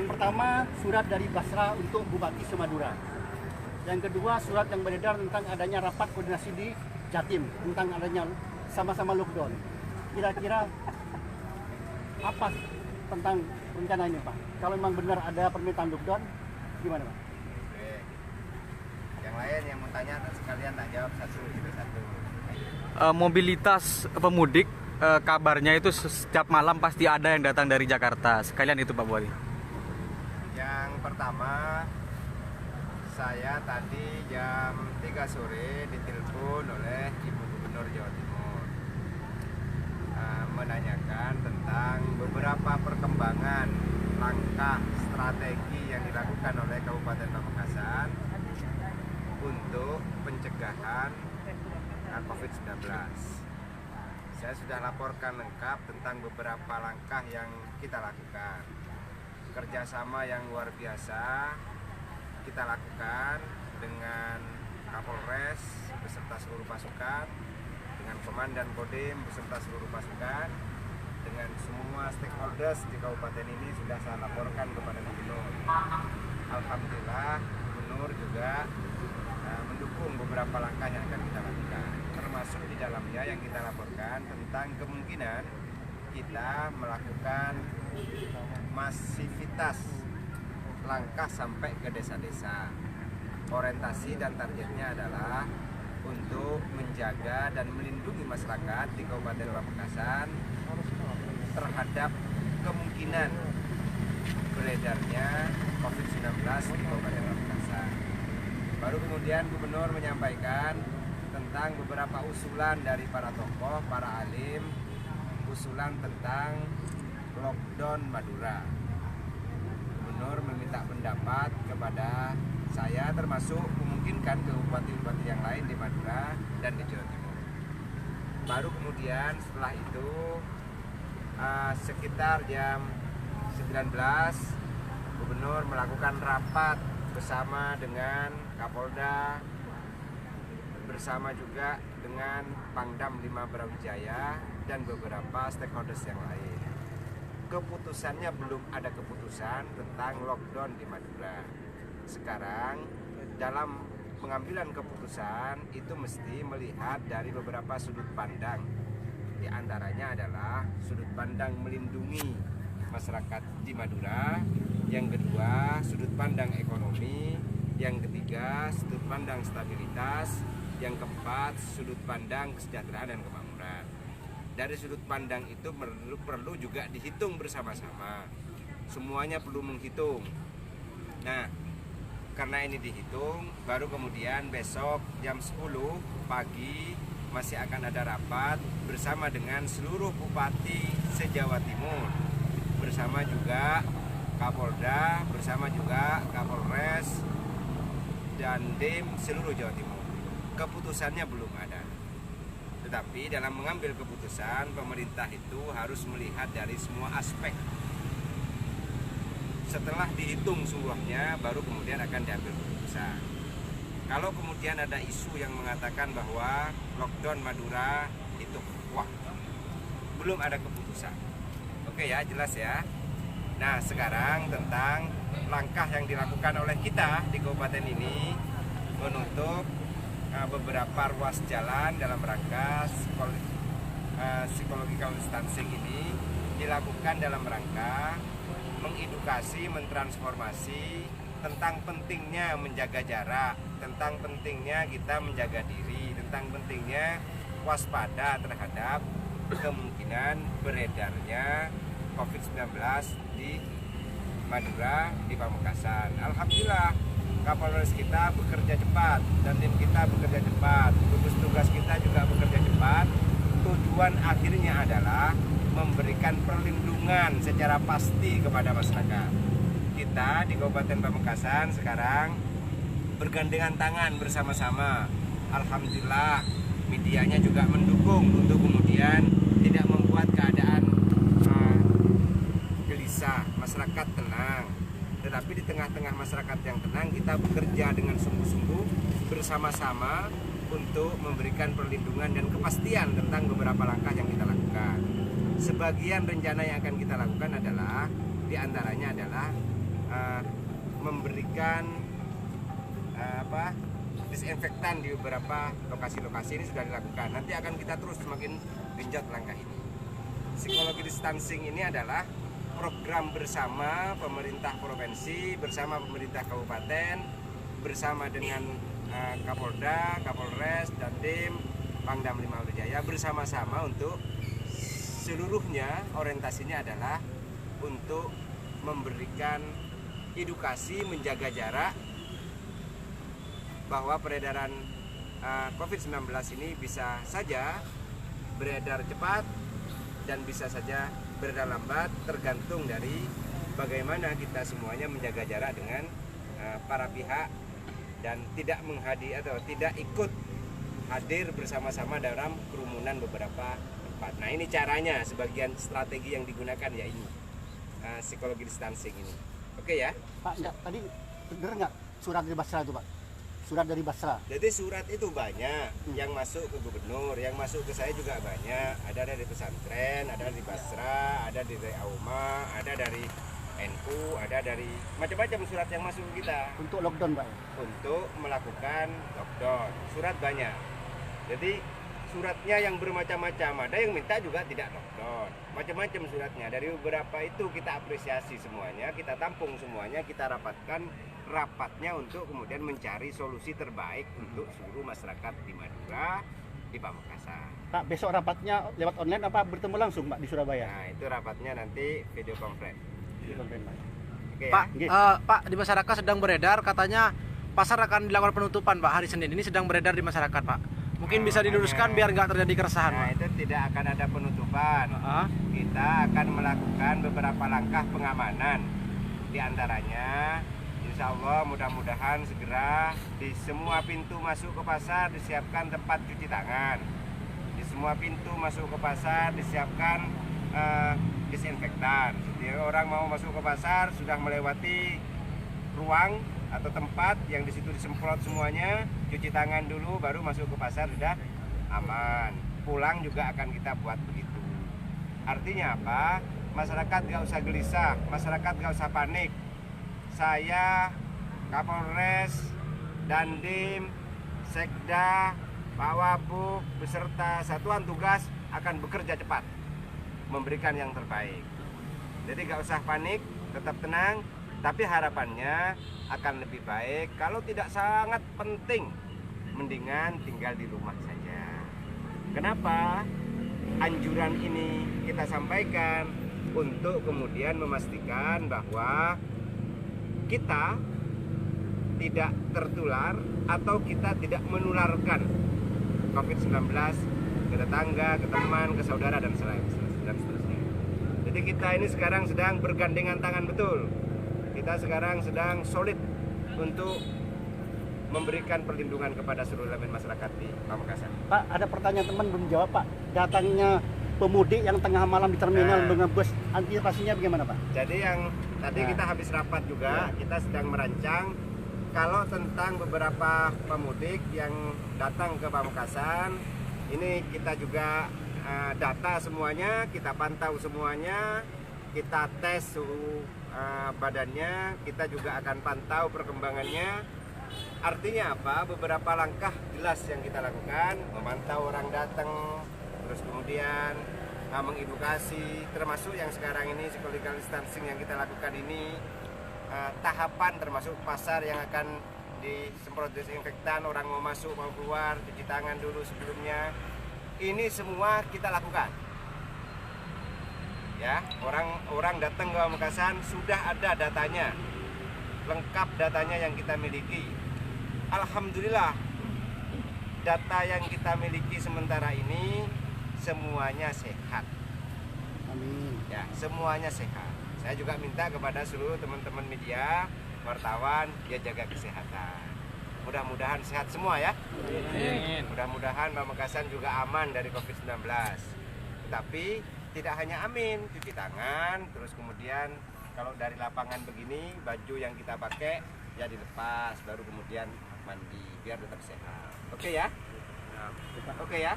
Yang pertama, surat dari Basra untuk Bupati Semadura. Yang kedua, surat yang beredar tentang adanya rapat koordinasi di Jatim tentang adanya sama-sama lockdown. Kira-kira apa tentang rencana ini, Pak? Kalau memang benar ada permintaan lockdown, gimana, Pak? Oke. Yang lain yang mau tanya sekalian tak jawab satu. Mobilitas pemudik, kabarnya itu setiap malam pasti ada yang datang dari Jakarta. Sekalian itu Pak Bupati. Yang pertama, saya tadi jam 3 sore ditelepon oleh Ibu Gubernur Jawa Timur menanyakan tentang beberapa perkembangan langkah strategi yang dilakukan oleh Kabupaten Pamekasan untuk pencegahan COVID-19. Saya sudah laporkan lengkap tentang beberapa langkah yang kita lakukan. Kerjasama yang luar biasa kita lakukan dengan Kapolres beserta seluruh pasukan, dengan Komandan Kodim beserta seluruh pasukan, dengan semua stakeholders di kabupaten ini sudah saya laporkan kepada Gubernur. Alhamdulillah Gubernur juga mendukung beberapa langkah yang akan kita lakukan, termasuk di dalamnya yang kita laporkan tentang kemungkinan kita melakukan masivitas langkah sampai ke desa-desa. Orientasi dan targetnya adalah untuk menjaga dan melindungi masyarakat di Kabupaten Pamekasan terhadap kemungkinan beredarnya COVID-19 di Kabupaten Pamekasan. Baru kemudian Gubernur menyampaikan tentang beberapa usulan dari para tokoh, para alim, usulan tentang lockdown Madura. Gubernur meminta pendapat kepada saya, termasuk memungkinkan ke bupati-bupati yang lain di Madura dan di Jawa Timur. Baru kemudian setelah itu sekitar jam 19 Gubernur melakukan rapat bersama dengan Kapolda, bersama juga dengan Pangdam 5 Brawijaya dan beberapa stakeholders yang lain. Keputusannya belum ada keputusan tentang lockdown di Madura. Sekarang dalam pengambilan keputusan itu mesti melihat dari beberapa sudut pandang. Di antaranya adalah sudut pandang melindungi masyarakat di Madura, yang kedua sudut pandang ekonomi, yang ketiga sudut pandang stabilitas, yang keempat sudut pandang kesejahteraan dan kemakmuran. Dari sudut pandang itu perlu juga dihitung bersama-sama. Semuanya perlu menghitung. Nah, karena ini dihitung, baru kemudian besok jam 10 pagi masih akan ada rapat bersama dengan seluruh bupati se-Jawa Timur, bersama juga Kapolda, bersama juga Kapolres dan Dim seluruh Jawa Timur. Keputusannya belum ada. Tetapi dalam mengambil keputusan, pemerintah itu harus melihat dari semua aspek. Setelah dihitung seluruhnya, baru kemudian akan diambil keputusan. Kalau kemudian ada isu yang mengatakan bahwa lockdown Madura itu wah, belum ada keputusan. Oke ya, jelas ya. Nah, sekarang tentang langkah yang dilakukan oleh kita di kabupaten ini menutup beberapa ruas jalan dalam rangka psychological distancing ini dilakukan dalam rangka mengedukasi, mentransformasi tentang pentingnya menjaga jarak, tentang pentingnya kita menjaga diri, tentang pentingnya waspada terhadap kemungkinan beredarnya COVID-19 di Madura, di Pamekasan. Alhamdulillah, Kapolres kita bekerja cepat dan tim kita bekerja cepat, gugus tugas kita juga bekerja cepat. Tujuan akhirnya adalah memberikan perlindungan secara pasti kepada masyarakat. Kita di Kabupaten Pamekasan sekarang bergandengan tangan bersama-sama. Alhamdulillah, medianya juga mendukung untuk kemudian tidak membuat keadaan gelisah, masyarakat tenang. Tetapi di tengah-tengah masyarakat yang tenang, kita bekerja dengan sungguh-sungguh bersama-sama untuk memberikan perlindungan dan kepastian tentang beberapa langkah yang kita lakukan. Sebagian rencana yang akan kita lakukan adalah diantaranya adalah memberikan disinfektan di beberapa lokasi-lokasi. Ini sudah dilakukan. Nanti akan kita terus semakin genjot langkah ini. Psikologi distancing ini adalah program bersama pemerintah provinsi, bersama pemerintah kabupaten, bersama dengan Kapolda, Kapolres, Dandim, Pangdam 5 Brawijaya bersama-sama untuk seluruhnya orientasinya adalah untuk memberikan edukasi menjaga jarak, bahwa peredaran COVID-19 ini bisa saja beredar cepat dan bisa saja beredar lambat, tergantung dari bagaimana kita semuanya menjaga jarak dengan para pihak dan tidak tidak ikut hadir bersama-sama dalam kerumunan beberapa tempat. Nah, ini caranya, sebagian strategi yang digunakan ya ini psikologi distancing ini. Oke ya Pak, tadi bener nggak surat dari Basra itu Pak? Surat dari Basra. Jadi surat itu banyak yang masuk ke gubernur, yang masuk ke saya juga banyak. Ada dari pesantren, ada dari Basra, ada dari Auma, ada dari NU, ada dari macam-macam surat yang masuk ke kita. Untuk lockdown Pak? Untuk melakukan lockdown. Surat banyak. Jadi suratnya yang bermacam-macam. Ada yang minta juga tidak lockdown. Macam-macam suratnya. Dari beberapa itu kita apresiasi semuanya, kita tampung semuanya, kita rapatnya untuk kemudian mencari solusi terbaik untuk seluruh masyarakat di Madura, di Pamekasan. Pak, besok rapatnya lewat online apa bertemu langsung Pak di Surabaya? Nah, itu rapatnya nanti video conference. Oke, Pak, ya? Pak, di masyarakat sedang beredar katanya pasar akan dilakukan penutupan Pak hari Senin. Ini sedang beredar di masyarakat Pak. Mungkin bisa diluruskan biar nggak terjadi keresahan Nah, Pak. itu tidak akan ada penutupan. Kita akan melakukan beberapa langkah pengamanan. Di antaranya, insya Allah mudah-mudahan segera di semua pintu masuk ke pasar disiapkan tempat cuci tangan. Di semua pintu masuk ke pasar disiapkan disinfektan. Jadi orang mau masuk ke pasar sudah melewati ruang atau tempat yang di situ disemprot semuanya, cuci tangan dulu baru masuk ke pasar sudah aman. Pulang juga akan kita buat begitu. Artinya apa? Masyarakat gak usah gelisah, masyarakat gak usah panik. Saya, Kapolres, Dandim, Sekda, Pak Wabub beserta satuan tugas akan bekerja cepat memberikan yang terbaik. Jadi gak usah panik, tetap tenang. Tapi harapannya akan lebih baik. Kalau tidak sangat penting, mendingan tinggal di rumah saja. Kenapa? Anjuran ini kita sampaikan untuk kemudian memastikan bahwa kita tidak tertular atau kita tidak menularkan COVID-19 ke tetangga, ke teman, ke saudara dan seterusnya. Jadi kita ini sekarang sedang bergandengan tangan betul. Kita sekarang sedang solid untuk memberikan perlindungan kepada seluruh elemen masyarakat di Pamekasan. Pak, ada pertanyaan teman belum jawab Pak. Datangnya pemudik yang tengah malam di terminal dengan bus, antisipasinya bagaimana Pak? Jadi yang tadi kita habis rapat juga, kita sedang merancang kalau tentang beberapa pemudik yang datang ke Pamekasan, ini kita juga data semuanya, kita pantau semuanya, kita tes suhu badannya, kita juga akan pantau perkembangannya. Artinya apa? Beberapa langkah jelas yang kita lakukan, memantau orang datang, terus kemudian mengedukasi, termasuk yang sekarang ini physical distancing yang kita lakukan ini, tahapan termasuk pasar yang akan disemprot disinfektan, orang mau masuk mau keluar cuci tangan dulu sebelumnya. Ini semua kita lakukan. Ya, orang datang ke Pamekasan sudah ada datanya, lengkap datanya yang kita miliki. Alhamdulillah, data yang kita miliki sementara ini semuanya sehat. Amin. Ya, semuanya sehat. Saya juga minta kepada seluruh teman-teman media, wartawan, dia jaga kesehatan. Mudah-mudahan sehat semua ya. Mudah-mudahan Pamekasan juga aman dari COVID-19. Tapi tidak hanya amin, cuci tangan, terus kemudian kalau dari lapangan begini, baju yang kita pakai ya dilepas, baru kemudian mandi biar tetap sehat. Oke ya? Oke ya?